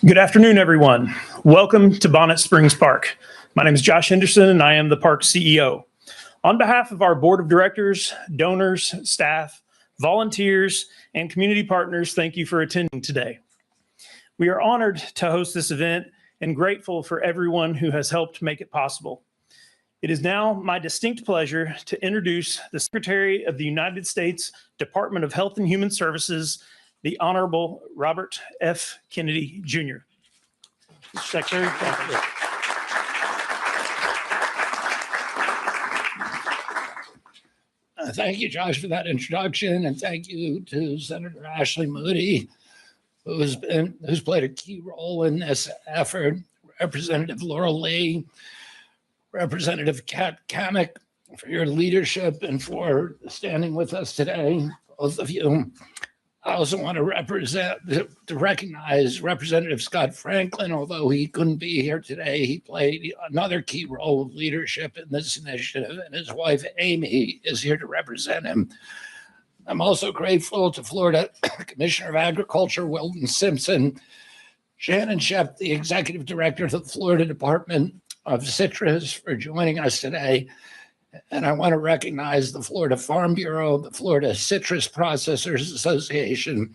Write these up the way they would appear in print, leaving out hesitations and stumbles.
Good afternoon, everyone. Welcome to Bonnet Springs Park. My name is Josh Henderson, and I am the park CEO. On behalf of our board of directors, donors, staff, volunteers, and community partners, thank you for attending today. We are honored to host this event and grateful for everyone who has helped make it possible. It is now my distinct pleasure to introduce the Secretary of the United States Department of Health and Human Services, the Honorable Robert F. Kennedy, Jr. Mr. Secretary, thank you. Thank you, Josh, for that introduction, and thank you to Senator Ashley Moody, who's played a key role in this effort, Representative Laura Lee, Representative Kat Kamek, for your leadership and for standing with us today, both of you. I also want to recognize Representative Scott Franklin. Although he couldn't be here today, he played another key role of leadership in this initiative, and his wife, Amy, is here to represent him. I'm also grateful to Florida Commissioner of Agriculture, Weldon Simpson, Shannon Shepp, the Executive Director of the Florida Department of Citrus, for joining us today. And I want to recognize the Florida Farm Bureau, the Florida Citrus Processors Association,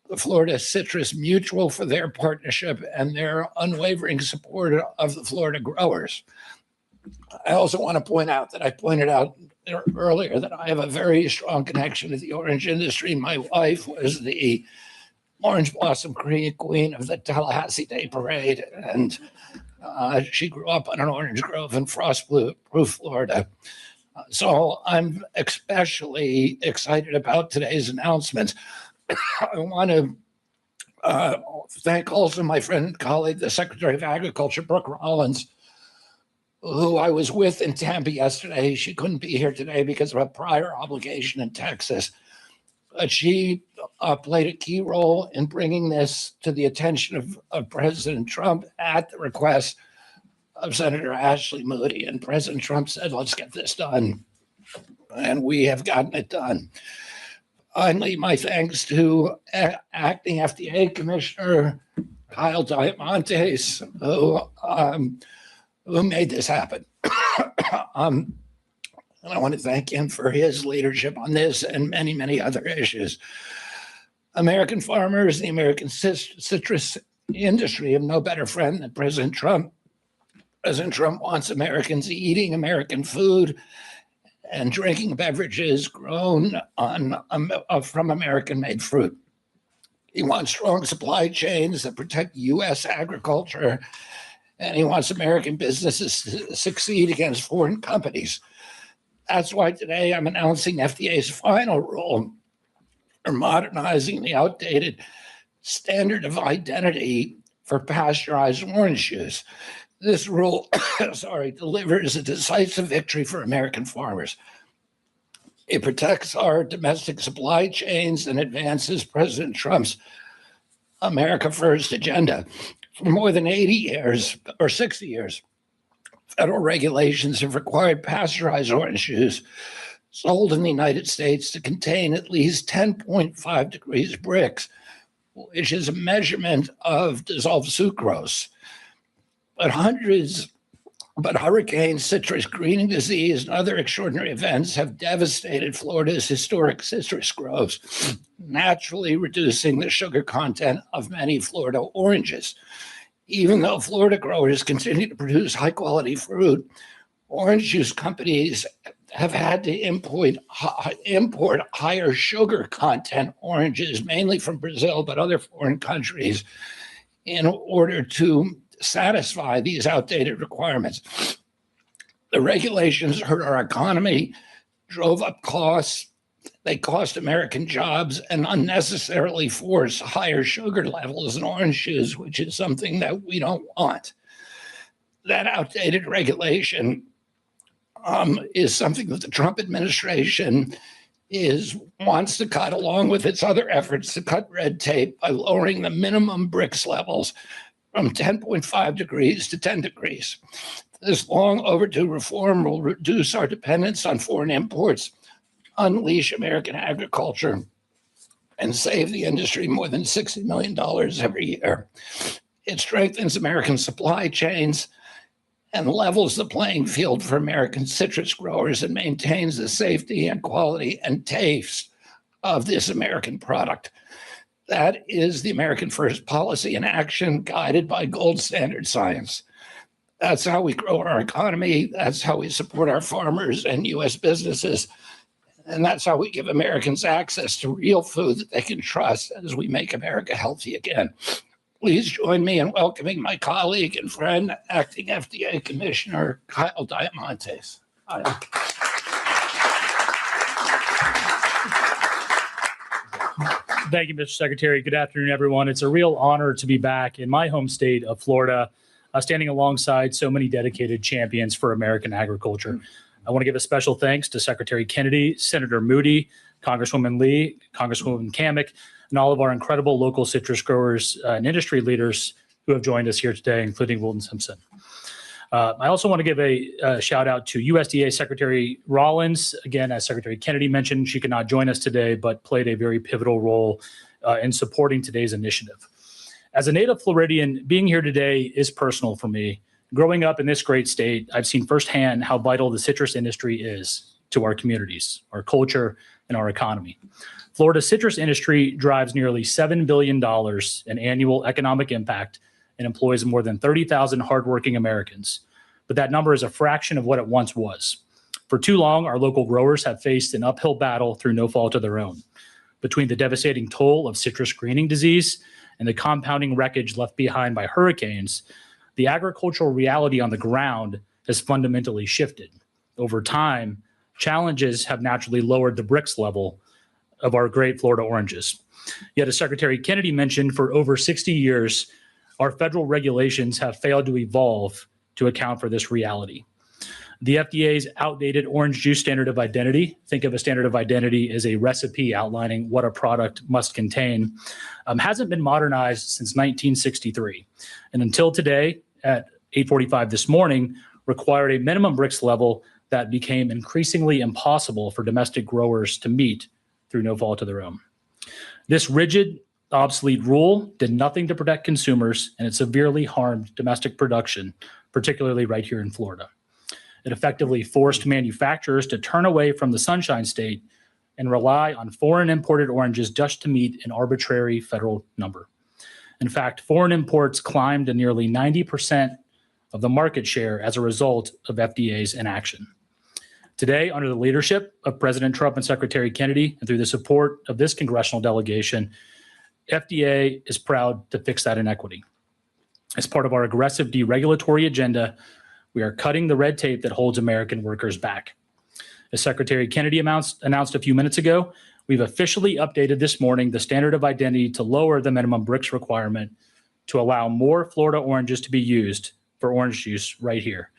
the Florida Citrus Mutual for their partnership and their unwavering support of the Florida growers. I also want to point out that I pointed out earlier that I have a very strong connection to the orange industry. My wife was the Orange Blossom Queen of the Tallahassee Day Parade, and she grew up on an orange grove in Frostproof, Florida. So I'm especially excited about today's announcement. I want to thank also my friend and colleague, the Secretary of Agriculture, Brooke Rollins, who I was with in Tampa yesterday. She couldn't be here today because of a prior obligation in Texas. But she played a key role in bringing this to the attention of President Trump at the request of Senator Ashley Moody. And President Trump said, let's get this done. And we have gotten it done. Finally, my thanks to Acting FDA Commissioner Kyle Diamantes, who made this happen. And I want to thank him for his leadership on this and many, many other issues. American farmers, the American citrus industry have no better friend than President Trump. President Trump wants Americans eating American food and drinking beverages grown from American-made fruit. He wants strong supply chains that protect U.S. agriculture, and he wants American businesses to succeed against foreign companies. That's why today I'm announcing FDA's final rule for modernizing the outdated standard of identity for pasteurized orange juice. This rule, delivers a decisive victory for American farmers. It protects our domestic supply chains and advances President Trump's America First agenda. For more than 80 years, or 60 years, federal regulations have required pasteurized orange juice sold in the United States to contain at least 10.5 degrees Brix, which is a measurement of dissolved sucrose. But hurricanes, citrus greening disease, and other extraordinary events have devastated Florida's historic citrus groves, naturally reducing the sugar content of many Florida oranges. Even though Florida growers continue to produce high-quality fruit, orange juice companies have had to import higher sugar content oranges, mainly from Brazil, but other foreign countries, in order to satisfy these outdated requirements. The regulations hurt our economy, drove up costs, they cost American jobs, and unnecessarily force higher sugar levels in orange juice, which is something that we don't want. That outdated regulation is something that the Trump administration wants to cut, along with its other efforts to cut red tape by lowering the minimum Brix levels from 10.5 degrees to 10 degrees. This long overdue reform will reduce our dependence on foreign imports, unleash American agriculture, and save the industry more than $60 million every year. It strengthens American supply chains and levels the playing field for American citrus growers and maintains the safety and quality and taste of this American product. That is the American First policy in action, guided by gold standard science. That's how we grow our economy. That's how we support our farmers and U.S. businesses. And that's how we give Americans access to real food that they can trust as we make America healthy again. Please join me in welcoming my colleague and friend, Acting FDA Commissioner Kyle Diamantes. Thank you, Mr. Secretary. Good afternoon, everyone. It's a real honor to be back in my home state of Florida, standing alongside so many dedicated champions for American agriculture. I want to give a special thanks to Secretary Kennedy, Senator Moody, Congresswoman Lee, Congresswoman Kamek, and all of our incredible local citrus growers and industry leaders who have joined us here today, including Wilton Simpson. I also want to give a shout out to USDA Secretary Rollins. Again, as Secretary Kennedy mentioned, she could not join us today, but played a very pivotal role in supporting today's initiative. As a native Floridian, being here today is personal for me. Growing up in this great state, I've seen firsthand how vital the citrus industry is to our communities, our culture, and our economy. Florida's citrus industry drives nearly $7 billion in annual economic impact and employs more than 30,000 hardworking Americans. But that number is a fraction of what it once was. For too long, our local growers have faced an uphill battle through no fault of their own. Between the devastating toll of citrus greening disease and the compounding wreckage left behind by hurricanes, the agricultural reality on the ground has fundamentally shifted. Over time, challenges have naturally lowered the bricks level of our great Florida oranges. Yet, as Secretary Kennedy mentioned, for over 60 years, our federal regulations have failed to evolve to account for this reality. The FDA's outdated orange juice standard of identity, think of a standard of identity as a recipe outlining what a product must contain, hasn't been modernized since 1963. And until today, at 8:45 this morning, required a minimum bricks level that became increasingly impossible for domestic growers to meet through no fault of their own. This rigid, obsolete rule did nothing to protect consumers, and it severely harmed domestic production, particularly right here in Florida. It effectively forced manufacturers to turn away from the Sunshine State and rely on foreign imported oranges just to meet an arbitrary federal number. In fact, foreign imports climbed to nearly 90% of the market share as a result of FDA's inaction. Today, under the leadership of President Trump and Secretary Kennedy, and through the support of this congressional delegation, FDA is proud to fix that inequity. As part of our aggressive deregulatory agenda, we are cutting the red tape that holds American workers back. As Secretary Kennedy announced a few minutes ago, we've officially updated this morning the standard of identity to lower the minimum bricks requirement to allow more Florida oranges to be used for orange juice right here.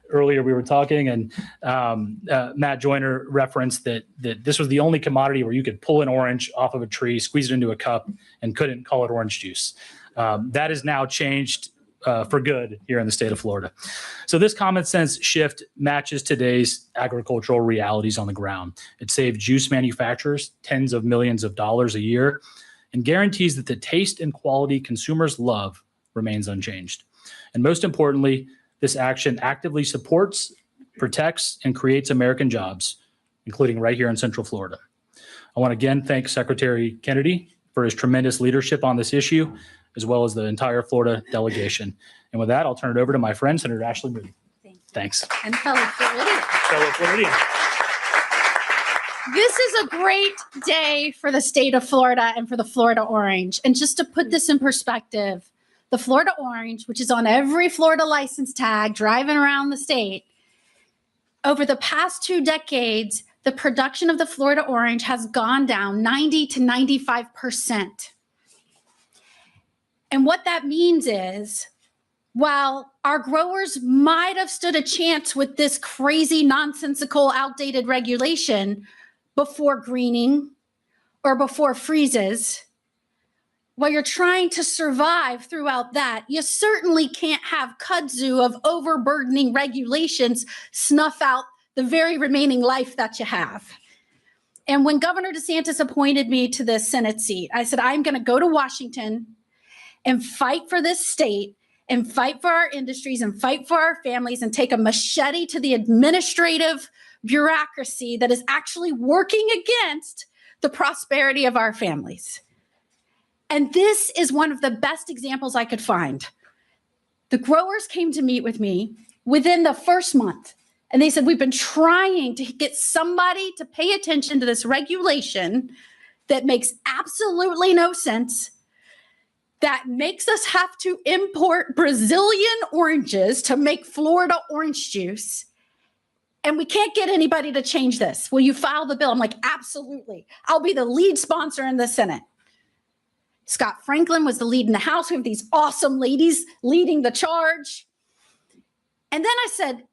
Earlier we were talking, and Matt Joyner referenced that this was the only commodity where you could pull an orange off of a tree, squeeze it into a cup, and couldn't call it orange juice. That is now changed for good here in the state of Florida. So this common sense shift matches today's agricultural realities on the ground. It saves juice manufacturers tens of millions of dollars a year and guarantees that the taste and quality consumers love remains unchanged. And most importantly, this action actively supports, protects, and creates American jobs, including right here in Central Florida. I want to again thank Secretary Kennedy for his tremendous leadership on this issue, as well as the entire Florida delegation. And with that, I'll turn it over to my friend, Senator Ashley Moody. Thanks. And fellow Floridians. Fellow Floridians. This is a great day for the state of Florida and for the Florida orange. And just to put this in perspective, the Florida orange, which is on every Florida license tag driving around the state, over the past 2 decades, the production of the Florida orange has gone down 90 to 95%. And what that means is, while our growers might have stood a chance with this crazy, nonsensical, outdated regulation before greening or before freezes, while you're trying to survive throughout that, you certainly can't have kudzu of overburdening regulations snuff out the very remaining life that you have. And when Governor DeSantis appointed me to the Senate seat, I said, I'm going to go to Washington and fight for this state and fight for our industries and fight for our families and take a machete to the administrative bureaucracy that is actually working against the prosperity of our families. And this is one of the best examples I could find. The growers came to meet with me within the first month, and they said, we've been trying to get somebody to pay attention to this regulation that makes absolutely no sense, that makes us have to import Brazilian oranges to make Florida orange juice. And we can't get anybody to change this. Will you file the bill? I'm like, absolutely. I'll be the lead sponsor in the Senate. Scott Franklin was the lead in the House. We have these awesome ladies leading the charge. And then I said,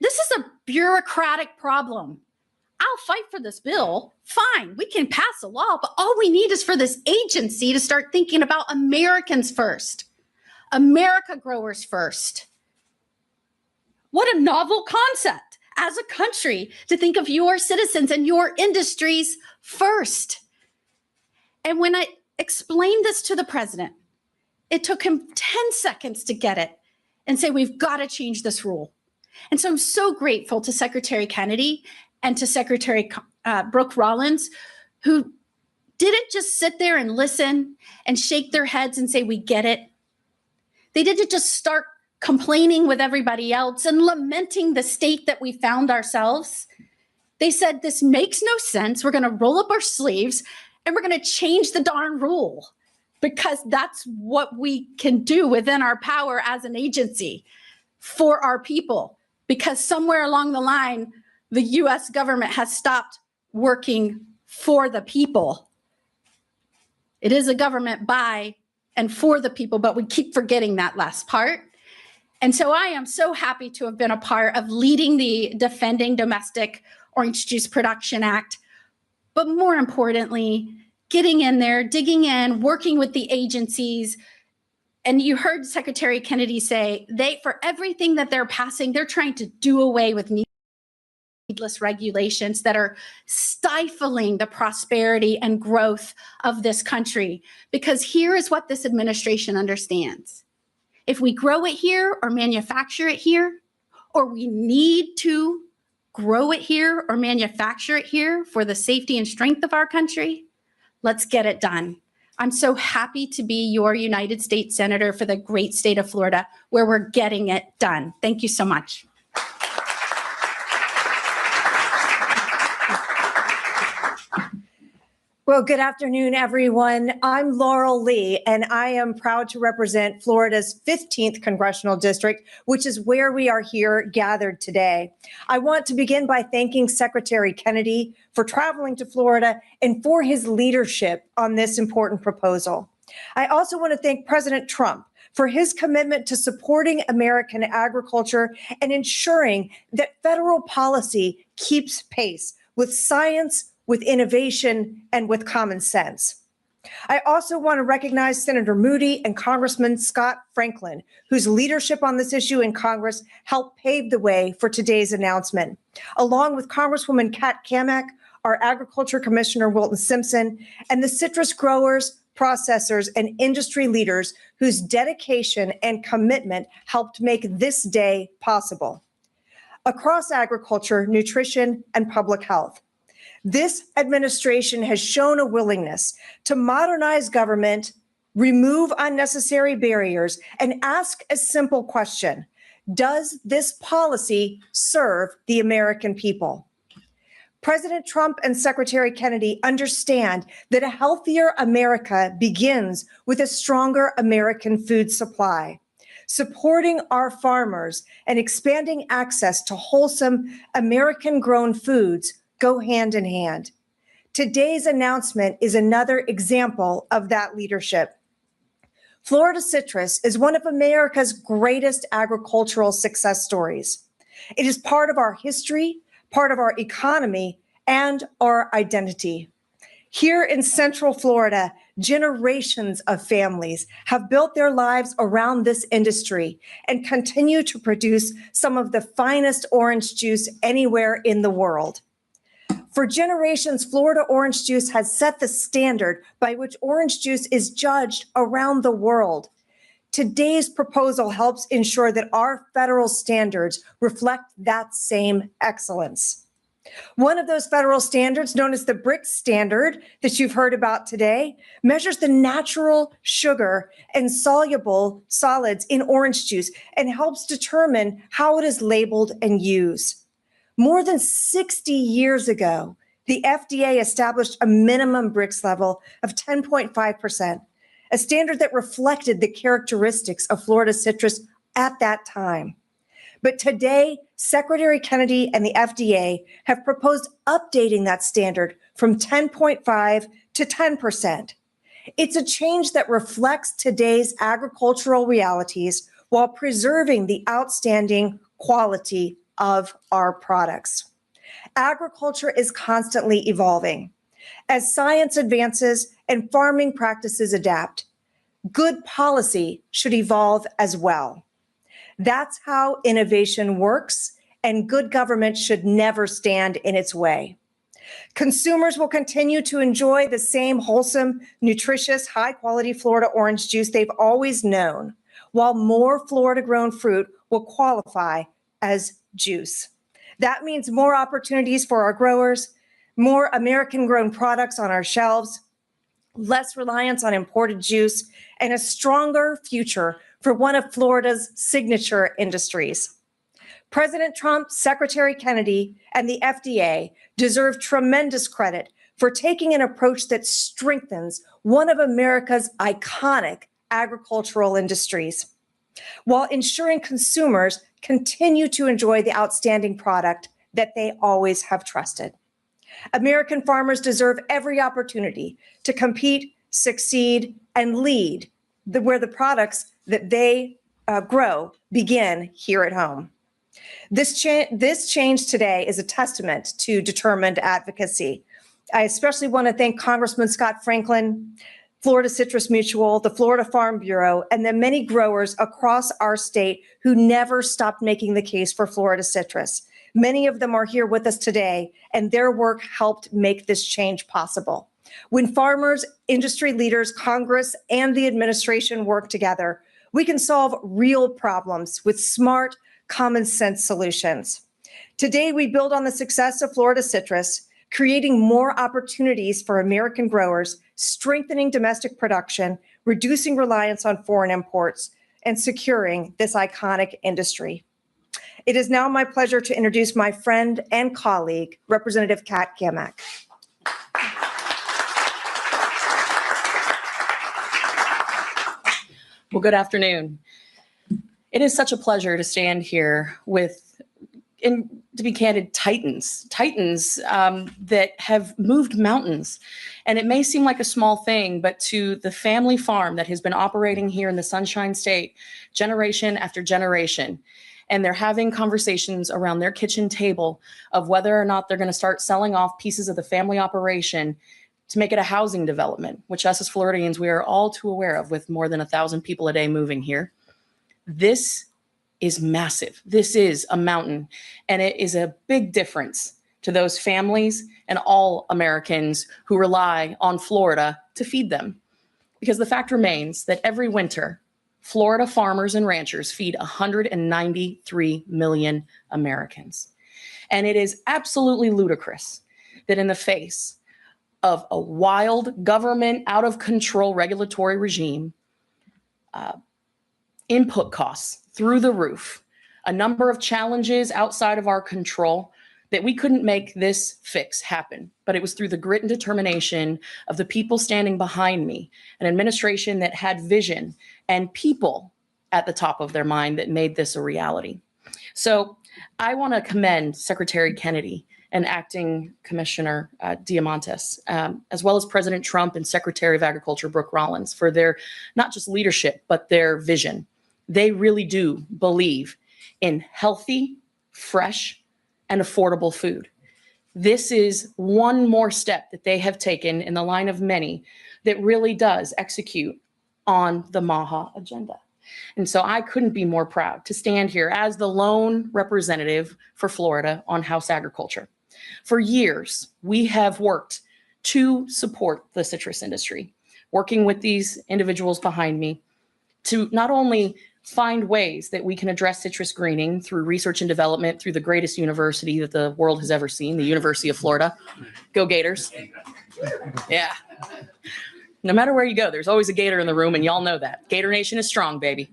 this is a bureaucratic problem. I'll fight for this bill. Fine, we can pass a law, but all we need is for this agency to start thinking about Americans first, America growers first. What a novel concept as a country to think of your citizens and your industries first. And when I explained this to the president, it took him 10 seconds to get it and say, we've got to change this rule. And so I'm so grateful to Secretary Kennedy and to Secretary Brooke Rollins, who didn't just sit there and listen and shake their heads and say, we get it. They didn't just start complaining with everybody else and lamenting the state that we found ourselves. They said, this makes no sense. We're going to roll up our sleeves and we're going to change the darn rule, because that's what we can do within our power as an agency for our people. Because somewhere along the line, the US government has stopped working for the people. It is a government by and for the people, but we keep forgetting that last part. And so I am so happy to have been a part of leading the Defending Domestic Orange Juice Production Act, but more importantly, getting in there, digging in, working with the agencies. And you heard Secretary Kennedy say, for everything that they're passing, they're trying to do away with needless regulations that are stifling the prosperity and growth of this country. Because here is what this administration understands. If we grow it here or manufacture it here, or we need to grow it here or manufacture it here for the safety and strength of our country, let's get it done. I'm so happy to be your United States Senator for the great state of Florida, where we're getting it done. Thank you so much. Well, good afternoon, everyone. I'm Laurel Lee, and I am proud to represent Florida's 15th Congressional District, which is where we are here gathered today. I want to begin by thanking Secretary Kennedy for traveling to Florida and for his leadership on this important proposal. I also want to thank President Trump for his commitment to supporting American agriculture and ensuring that federal policy keeps pace with science, with innovation, and with common sense. I also want to recognize Senator Moody and Congressman Scott Franklin, whose leadership on this issue in Congress helped pave the way for today's announcement, along with Congresswoman Kat Kamak, our Agriculture Commissioner Wilton Simpson, and the citrus growers, processors, and industry leaders whose dedication and commitment helped make this day possible. Across agriculture, nutrition, and public health, this administration has shown a willingness to modernize government, remove unnecessary barriers, and ask a simple question: does this policy serve the American people? President Trump and Secretary Kennedy understand that a healthier America begins with a stronger American food supply. Supporting our farmers and expanding access to wholesome American-grown foods go hand in hand. Today's announcement is another example of that leadership. Florida citrus is one of America's greatest agricultural success stories. It is part of our history, part of our economy, and our identity. Here in Central Florida, Generations of families have built their lives around this industry and continue to produce some of the finest orange juice anywhere in the world. For generations, Florida orange juice has set the standard by which orange juice is judged around the world. Today's proposal helps ensure that our federal standards reflect that same excellence. One of those federal standards, known as the BRIC standard that you've heard about today, measures the natural sugar and soluble solids in orange juice and helps determine how it is labeled and used. More than 60 years ago, the FDA established a minimum BRICS level of 10.5%, a standard that reflected the characteristics of Florida citrus at that time. But today, Secretary Kennedy and the FDA have proposed updating that standard from 10.5 to 10%. It's a change that reflects today's agricultural realities while preserving the outstanding quality of our products. Agriculture is constantly evolving. As science advances and farming practices adapt, good policy should evolve as well. That's how innovation works, and good government should never stand in its way. Consumers will continue to enjoy the same wholesome, nutritious, high-quality Florida orange juice they've always known, while more Florida-grown fruit will qualify as juice. That means more opportunities for our growers, more American-grown products on our shelves, less reliance on imported juice, and a stronger future for one of Florida's signature industries. President Trump, Secretary Kennedy, and the FDA deserve tremendous credit for taking an approach that strengthens one of America's iconic agricultural industries, while ensuring consumers continue to enjoy the outstanding product that they always have trusted. American farmers deserve every opportunity to compete, succeed, and lead where the products that they grow begin here at home. This change today is a testament to determined advocacy. I especially want to thank Congressman Scott Franklin, Florida Citrus Mutual, the Florida Farm Bureau, and the many growers across our state who never stopped making the case for Florida citrus. Many of them are here with us today, and their work helped make this change possible. When farmers, industry leaders, Congress, and the administration work together, we can solve real problems with smart, common sense solutions. Today, we build on the success of Florida citrus, creating more opportunities for American growers, strengthening domestic production, reducing reliance on foreign imports, and securing this iconic industry. It is now my pleasure to introduce my friend and colleague, Representative Kat Cammack. Well, good afternoon. It is such a pleasure to stand here with, and to be candid, titans that have moved mountains. And it may seem like a small thing, but to the family farm that has been operating here in the Sunshine State generation after generation, and they're having conversations around their kitchen table of whether or not they're going to start selling off pieces of the family operation to make it a housing development, which us as Floridians, we are all too aware of, with more than 1,000 people a day moving here. This is massive. This is a mountain, and it is a big difference to those families and all Americans who rely on Florida to feed them. Because the fact remains that every winter, Florida farmers and ranchers feed 193 million Americans. And it is absolutely ludicrous that in the face of a wild government, out of control regulatory regime, input costs through the roof, a number of challenges outside of our control, that we couldn't make this fix happen. But it was through the grit and determination of the people standing behind me, an administration that had vision and people at the top of their mind, that made this a reality. So I want to commend Secretary Kennedy and Acting Commissioner Diamantis, as well as President Trump and Secretary of Agriculture Brooke Rollins, for their not just leadership, but their vision. They really do believe in healthy, fresh, and affordable food. This is one more step that they have taken in the line of many that really does execute on the MAHA agenda. And so I couldn't be more proud to stand here as the lone representative for Florida on House Agriculture. For years, we have worked to support the citrus industry, working with these individuals behind me to not only find ways that we can address citrus greening through research and development through the greatest university that the world has ever seen, the University of Florida. Go Gators. Yeah. No matter where you go, there's always a Gator in the room, and y'all know that. Gator Nation is strong, baby.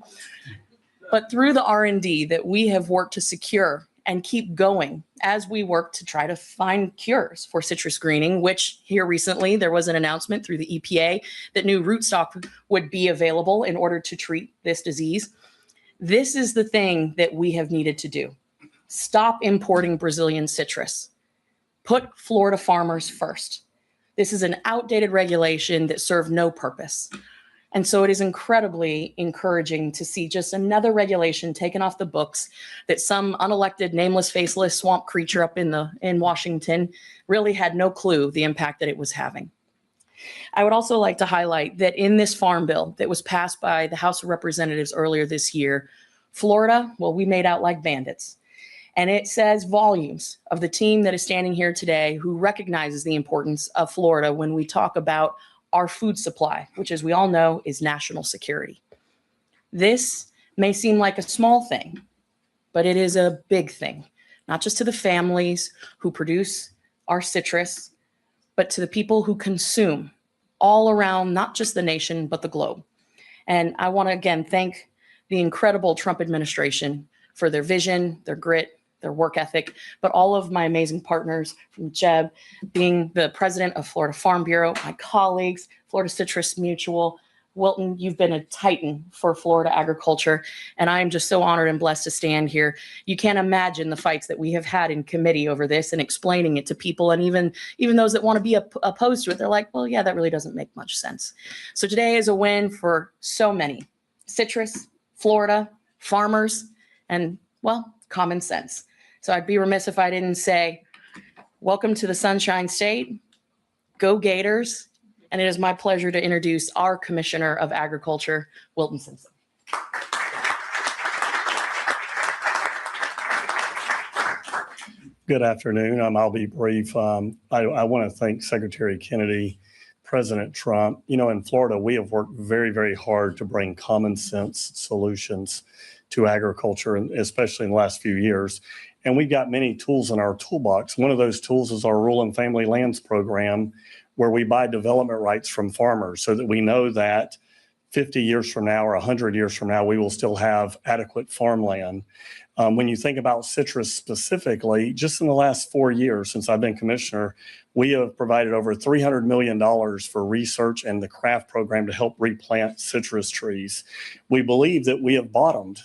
But through the R&D that we have worked to secure and keep going as we work to try to find cures for citrus greening, which here recently there was an announcement through the EPA that new rootstock would be available in order to treat this disease. This is the thing that we have needed to do. Stop importing Brazilian citrus. Put Florida farmers first. This is an outdated regulation that served no purpose. And so it is incredibly encouraging to see just another regulation taken off the books that some unelected, nameless, faceless swamp creature up in Washington really had no clue the impact that it was having. I would also like to highlight that in this farm bill that was passed by the House of Representatives earlier this year, Florida, well, we made out like bandits. And it says volumes of the team that is standing here today who recognizes the importance of Florida when we talk about our food supply, which, as we all know, is national security. This may seem like a small thing, but it is a big thing, not just to the families who produce our citrus, but to the people who consume all around, not just the nation, but the globe. And I want to again thank the incredible Trump administration for their vision, their grit, their work ethic, but all of my amazing partners, from Jeb being the president of Florida Farm Bureau, my colleagues, Florida Citrus Mutual. Wilton, you've been a titan for Florida agriculture, and I am just so honored and blessed to stand here. You can't imagine the fights that we have had in committee over this and explaining it to people, and even those that want to be opposed to it, they're like, well, yeah, that really doesn't make much sense. So today is a win for so many. Citrus, Florida, farmers, and, well, common sense. So I'd be remiss if I didn't say, welcome to the Sunshine State, go Gators, and it is my pleasure to introduce our Commissioner of Agriculture, Wilton Simpson. Good afternoon. I'll be brief. I want to thank Secretary Kennedy, President Trump. You know, in Florida, we have worked very, very hard to bring common sense solutions to agriculture, and especially in the last few years. And we've got many tools in our toolbox. One of those tools is our Rural and Family Lands Program, where we buy development rights from farmers so that we know that 50 years from now or 100 years from now, we will still have adequate farmland. When you think about citrus specifically, just in the last 4 years since I've been commissioner, we have provided over $300 million for research and the CRAFT program to help replant citrus trees. We believe that we have bottomed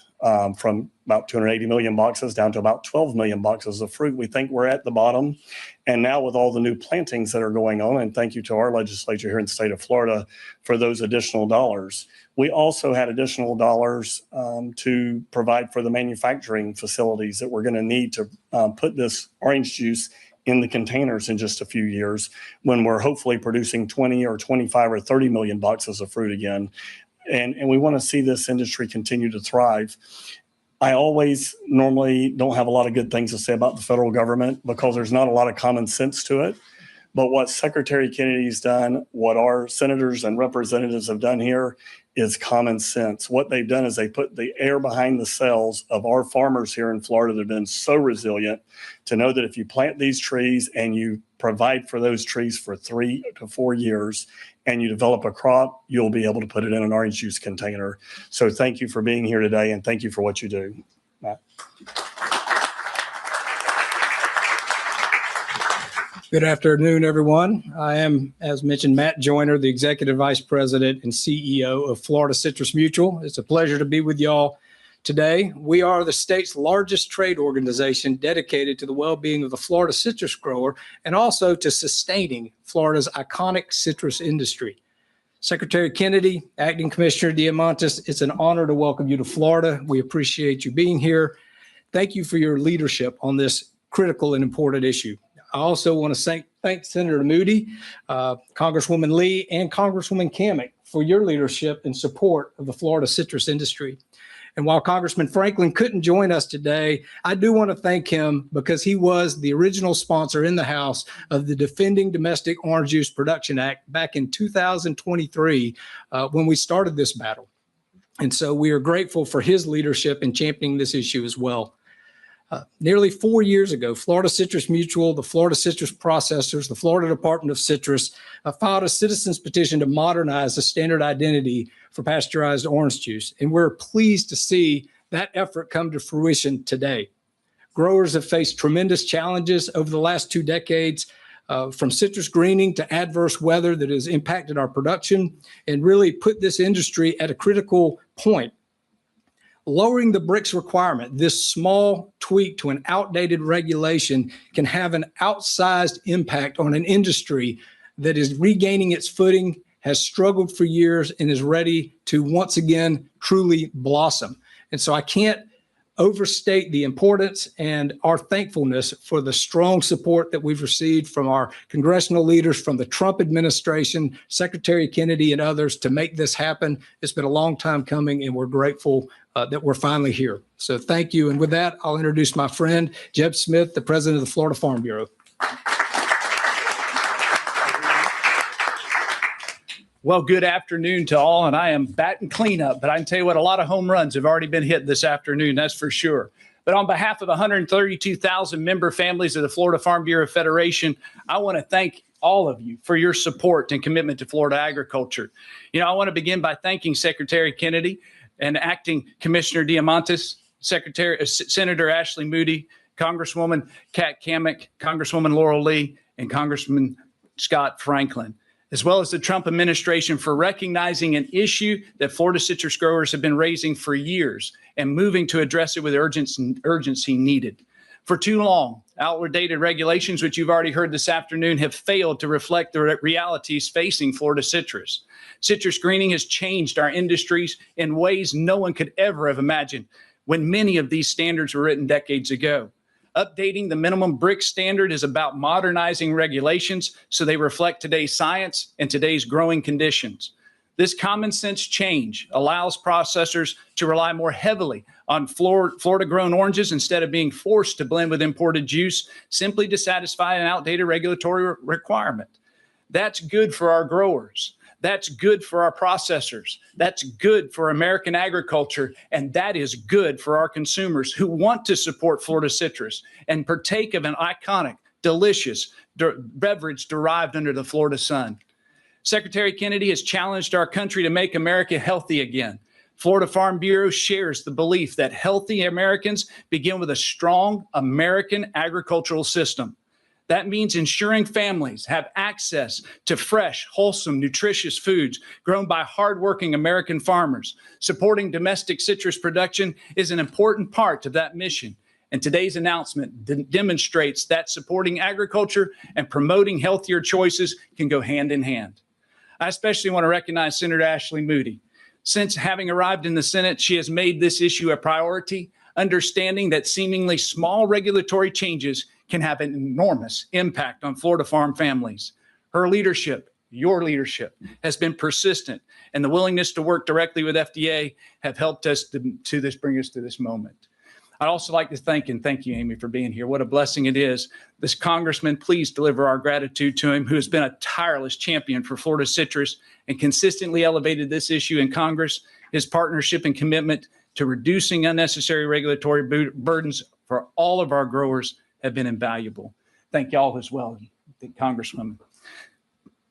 from about 280 million boxes down to about 12 million boxes of fruit. We think we're at the bottom. And now with all the new plantings that are going on, and thank you to our legislature here in the state of Florida for those additional dollars. We also had additional dollars to provide for the manufacturing facilities that we're going to need to put this orange juice in the containers in just a few years, when we're hopefully producing 20 or 25 or 30 million boxes of fruit again. And we want to see this industry continue to thrive. I always normally don't have a lot of good things to say about the federal government because there's not a lot of common sense to it. But what Secretary Kennedy's done, what our senators and representatives have done here is common sense. What they've done is they put the air behind the sails of our farmers here in Florida that have been so resilient to know that if you plant these trees and you provide for those trees for 3 to 4 years and you develop a crop, you'll be able to put it in an orange juice container. So thank you for being here today, and thank you for what you do. Matt. Good afternoon, everyone. I am, as mentioned, Matt Joyner, the Executive Vice President and CEO of Florida Citrus Mutual. It's a pleasure to be with y'all today. We are the state's largest trade organization dedicated to the well-being of the Florida citrus grower and also to sustaining Florida's iconic citrus industry. Secretary Kennedy, Acting Commissioner Diamantis, it's an honor to welcome you to Florida. We appreciate you being here. Thank you for your leadership on this critical and important issue. I also want to thank thank Senator Moody, Congresswoman Lee, and Congresswoman Kammick for your leadership and support of the Florida citrus industry. And while Congressman Franklin couldn't join us today, I do want to thank him because he was the original sponsor in the House of the Defending Domestic Orange Juice Production Act back in 2023 when we started this battle. And so we are grateful for his leadership in championing this issue as well. Nearly 4 years ago, Florida Citrus Mutual, the Florida Citrus Processors, the Florida Department of Citrus filed a citizens petition to modernize the standard identity for pasteurized orange juice. And we're pleased to see that effort come to fruition today. Growers have faced tremendous challenges over the last 2 decades, from citrus greening to adverse weather that has impacted our production and really put this industry at a critical point. Lowering the BRICS requirement, this small tweak to an outdated regulation, can have an outsized impact on an industry that is regaining its footing, has struggled for years, and is ready to once again truly blossom. And so I can't overstate the importance and our thankfulness for the strong support that we've received from our congressional leaders, from the Trump administration, Secretary Kennedy, and others to make this happen. It's been a long time coming, and we're grateful that we're finally here. So thank you. And with that, I'll introduce my friend, Jeb Smith, the president of the Florida Farm Bureau. Well, good afternoon to all, and I am batting cleanup, but I can tell you what, a lot of home runs have already been hit this afternoon, that's for sure. But on behalf of the 132,000 member families of the Florida Farm Bureau Federation, I want to thank all of you for your support and commitment to Florida agriculture. You know, I want to begin by thanking Secretary Kennedy and Acting Commissioner Diamantis, Senator Ashley Moody, Congresswoman Kat Kammick, Congresswoman Laurel Lee, and Congressman Scott Franklin, as well as the Trump administration, for recognizing an issue that Florida citrus growers have been raising for years and moving to address it with urgency needed. For too long, outdated regulations, which you've already heard this afternoon, have failed to reflect the realities facing Florida citrus. Citrus greening has changed our industries in ways no one could ever have imagined when many of these standards were written decades ago. Updating the minimum BRICS standard is about modernizing regulations so they reflect today's science and today's growing conditions. This common sense change allows processors to rely more heavily on Florida-grown oranges instead of being forced to blend with imported juice simply to satisfy an outdated regulatory requirement. That's good for our growers. That's good for our processors. That's good for American agriculture. And that is good for our consumers who want to support Florida citrus and partake of an iconic, delicious beverage derived under the Florida sun. Secretary Kennedy has challenged our country to make America healthy again. Florida Farm Bureau shares the belief that healthy Americans begin with a strong American agricultural system. That means ensuring families have access to fresh, wholesome, nutritious foods grown by hardworking American farmers. Supporting domestic citrus production is an important part of that mission. And today's announcement demonstrates that supporting agriculture and promoting healthier choices can go hand in hand. I especially want to recognize Senator Ashley Moody. Since having arrived in the Senate, she has made this issue a priority, understanding that seemingly small regulatory changes can have an enormous impact on Florida farm families. Her leadership, your leadership, has been persistent, and the willingness to work directly with FDA have helped us bring us to this moment. I'd also like to thank you, Amy, for being here. What a blessing it is. This congressman, please deliver our gratitude to him, who has been a tireless champion for Florida citrus and consistently elevated this issue in Congress. His partnership and commitment to reducing unnecessary regulatory burdens for all of our growers have been invaluable. Thank you all as well, Congresswoman.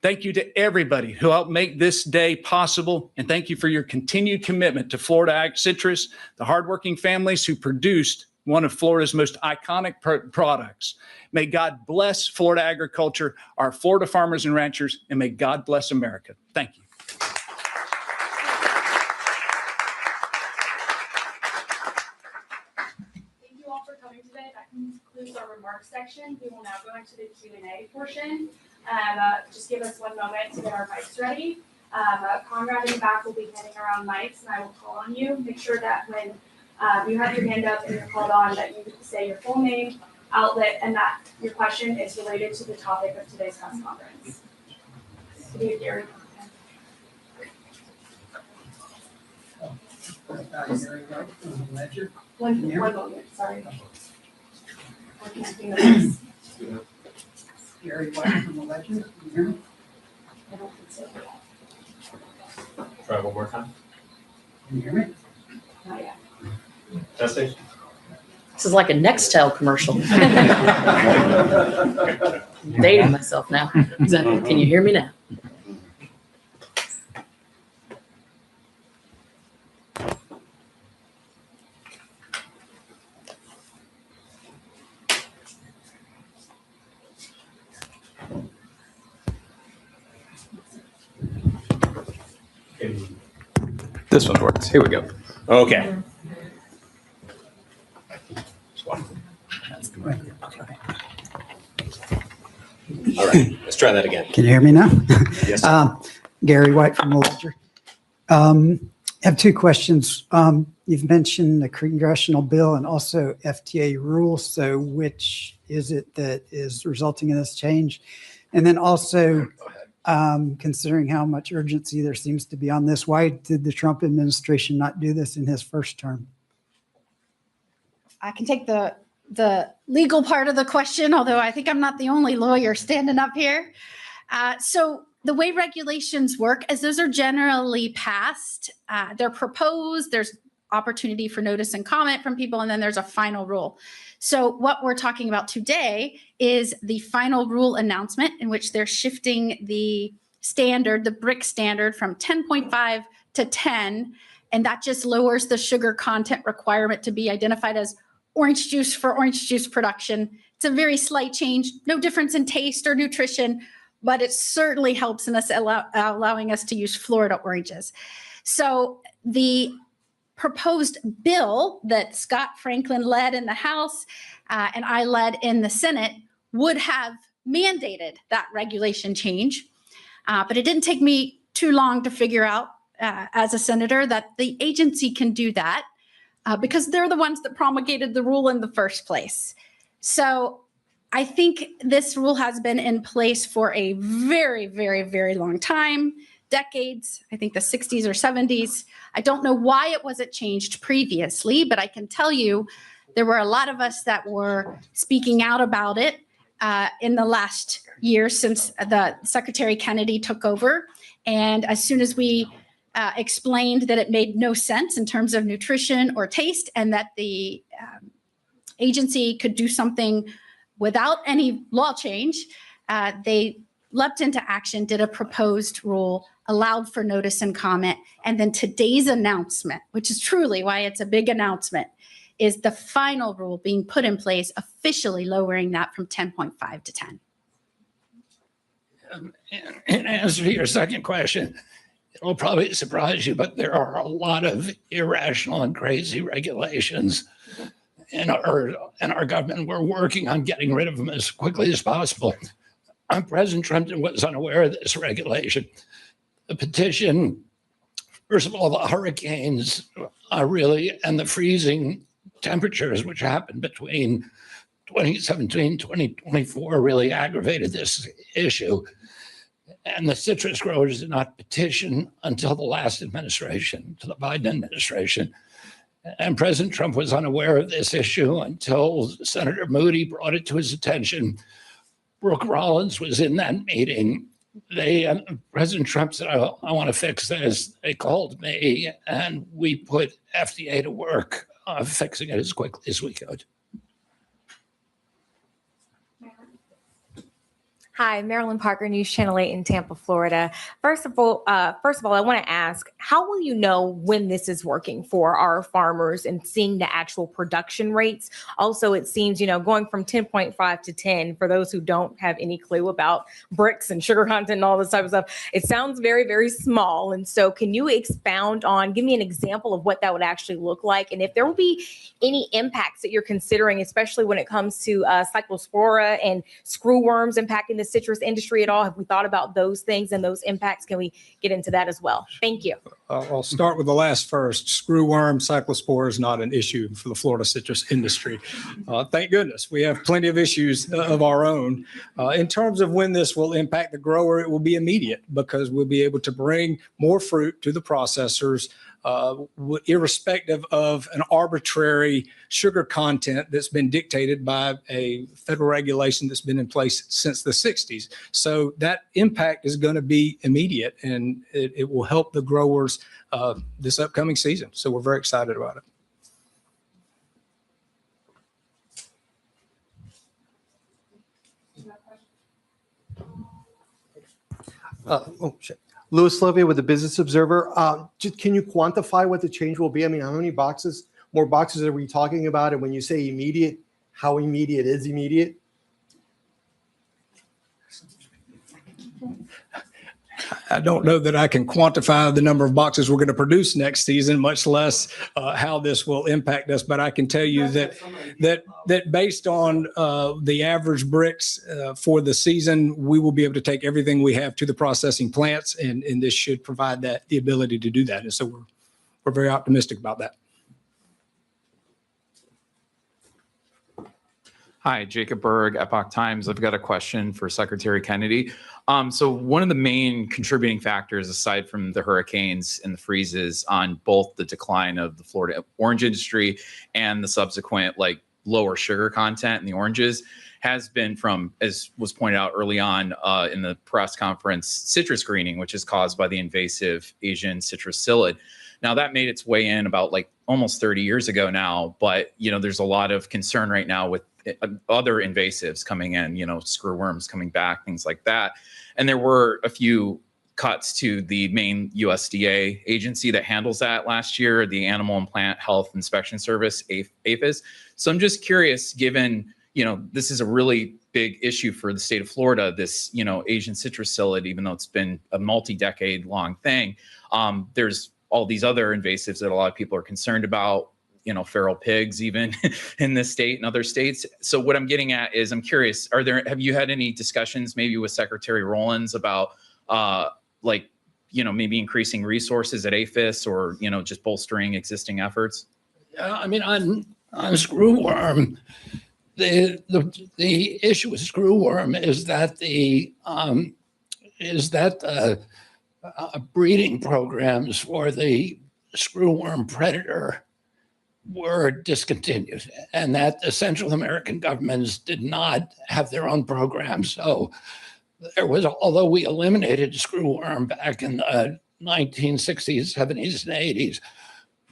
Thank you to everybody who helped make this day possible, and thank you for your continued commitment to Florida Ag Citrus, the hardworking families who produced one of Florida's most iconic products. May God bless Florida agriculture, our Florida farmers and ranchers, and may God bless America. Thank you. Thank you all for coming today. That concludes our remarks section. We will now go into the Q&A portion. Just give us one moment to get our mics ready. Conrad in the back will be handing around mics, and I will call on you. Make sure that when you have your hand up and you're called on, that you say your full name, outlet and that your question is related to the topic of today's press conference. Gary. One moment, sorry. We're connecting the voice. Gary White from the Ledger. Can you hear me? I don't think so. Try one more time. Can you hear me? Not yet. Testing. This is like a Nextel commercial. Dating myself now. Exactly. Can you hear me now? This one works. Here we go. Okay. All right, let's try that again. Can you hear me now? Yes. Gary White from the Ledger. I have two questions. You've mentioned the congressional bill and also FTA rules. So which is it that is resulting in this change? And then also, considering how much urgency there seems to be on this, why did the Trump administration not do this in his first term? I can take the legal part of the question, although I think I'm not the only lawyer standing up here. So the way regulations work is those are generally passed. They're proposed. There's opportunity for notice and comment from people, and then there's a final rule. So what we're talking about today is the final rule announcement in which they're shifting the standard, the BRIC standard, from 10.5 to 10, and that just lowers the sugar content requirement to be identified as orange juice for orange juice production. It's a very slight change, no difference in taste or nutrition, but it certainly helps in us allowing us to use Florida oranges. So the proposed bill that Scott Franklin led in the House and I led in the Senate would have mandated that regulation change. But it didn't take me too long to figure out as a senator that the agency can do that because they're the ones that promulgated the rule in the first place. So I think this rule has been in place for a very, very, very long time. Decades, I think the 60s or 70s. I don't know why it wasn't changed previously, but I can tell you there were a lot of us that were speaking out about it in the last year since the Secretary Kennedy took over. And as soon as we explained that it made no sense in terms of nutrition or taste and that the agency could do something without any law change, they leapt into action, did a proposed rule, allowed for notice and comment. And then today's announcement, which is truly why it's a big announcement, is the final rule being put in place, officially lowering that from 10.5 to 10. In answer to your second question, it'll probably surprise you, but there are a lot of irrational and crazy regulations in our government. We're working on getting rid of them as quickly as possible. President Trump was unaware of this regulation. The petition, first of all, the hurricanes and the freezing temperatures, which happened between 2017 and 2024, really aggravated this issue. And the citrus growers did not petition until the last administration, to the Biden administration. And President Trump was unaware of this issue until Senator Moody brought it to his attention. Brooke Rollins was in that meeting. President Trump said, I want to fix this. They called me and we put FDA to work fixing it as quickly as we could. Hi, Marilyn Parker, News Channel 8 in Tampa, Florida. First of all, I want to ask, how will you know when this is working for our farmers and seeing the actual production rates? Also, it seems, going from 10.5 to 10, for those who don't have any clue about bricks and sugar content and all this type of stuff, it sounds very, very small. And so can you expound on, give me an example of what that would actually look like? And if there will be any impacts that you're considering, especially when it comes to cyclospora and screwworms impacting the citrus industry at all? Have we thought about those things and those impacts? Can we get into that as well? Thank you. I'll start with the last first. Screwworm, cyclospore is not an issue for the Florida citrus industry. Thank goodness. We have plenty of issues of our own. In terms of when this will impact the grower, it will be immediate because we'll be able to bring more fruit to the processors, irrespective of an arbitrary sugar content that's been dictated by a federal regulation that's been in place since the 60s. So that impact is going to be immediate, and it will help the growers this upcoming season. So we're very excited about it. Louis Levy with the Business Observer. Can you quantify what the change will be? I mean, how many more boxes are we talking about? And when you say immediate, how immediate is immediate? I don't know that I can quantify the number of boxes we're going to produce next season, much less how this will impact us. But I can tell you that based on the average bricks for the season, we will be able to take everything we have to the processing plants, and this should provide the ability to do that. And so we're very optimistic about that. Hi, Jacob Berg, Epoch Times. I've got a question for Secretary Kennedy. So one of the main contributing factors, aside from the hurricanes and the freezes, on both the decline of the Florida orange industry and the subsequent lower sugar content in the oranges, has been from, as was pointed out early on in the press conference, citrus greening, which is caused by the invasive Asian citrus psyllid. Now that made its way in about almost 30 years ago now, but there's a lot of concern right now with other invasives coming in, screwworms coming back, things like that. And there were a few cuts to the main USDA agency that handles that last year, the Animal and Plant Health Inspection Service, APHIS. So I'm just curious, given, this is a really big issue for the state of Florida, this, Asian citrus psyllid, even though it's been a multi-decade long thing, there's all these other invasives that a lot of people are concerned about, feral pigs even in this state and other states. So what I'm getting at is, I'm curious, have you had any discussions maybe with Secretary Rollins about maybe increasing resources at APHIS or, just bolstering existing efforts? I mean, on screwworm, the issue with screwworm is that breeding programs for the screwworm predator were discontinued, and that the Central American governments did not have their own programs. So there was, although we eliminated screwworm back in the 1960s, 70s, and 80s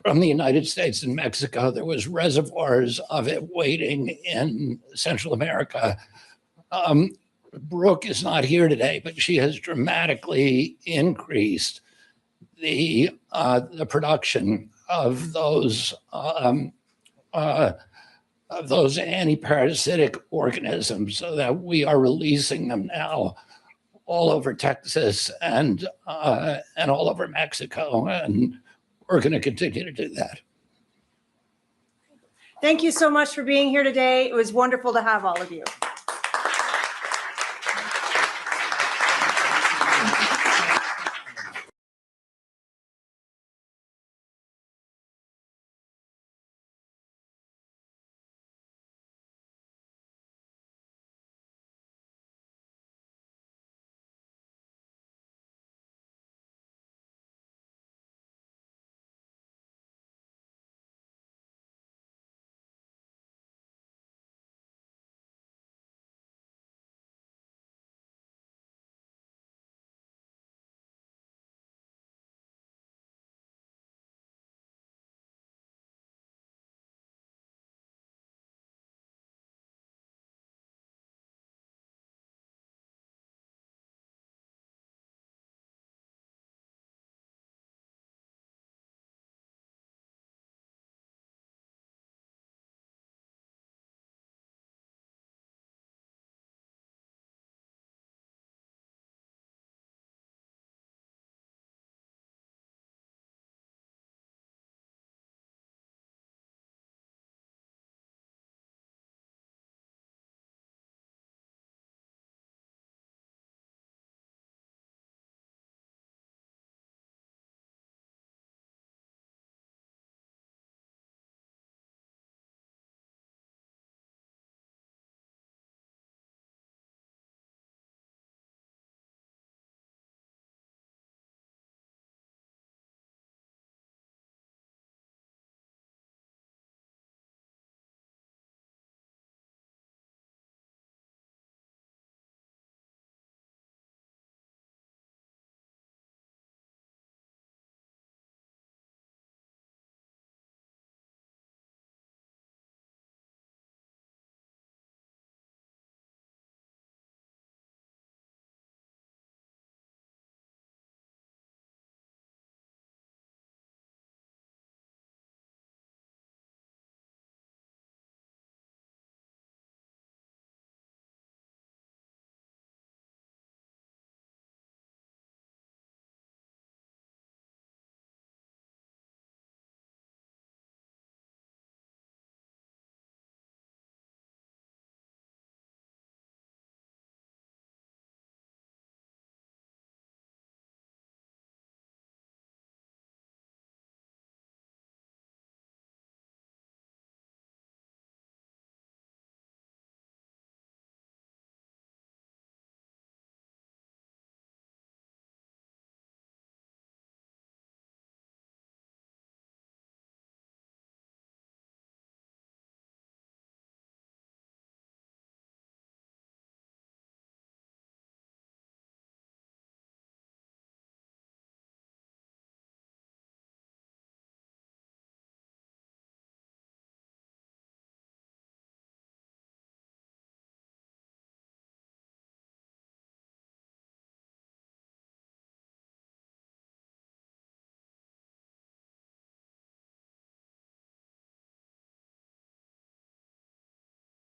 from the United States and Mexico, there was reservoirs of it waiting in Central America. Brooke is not here today, but she has dramatically increased the production of those anti-parasitic organisms, so that we are releasing them now all over Texas and all over Mexico, and we're going to continue to do that. Thank you so much for being here today. It was wonderful to have all of you.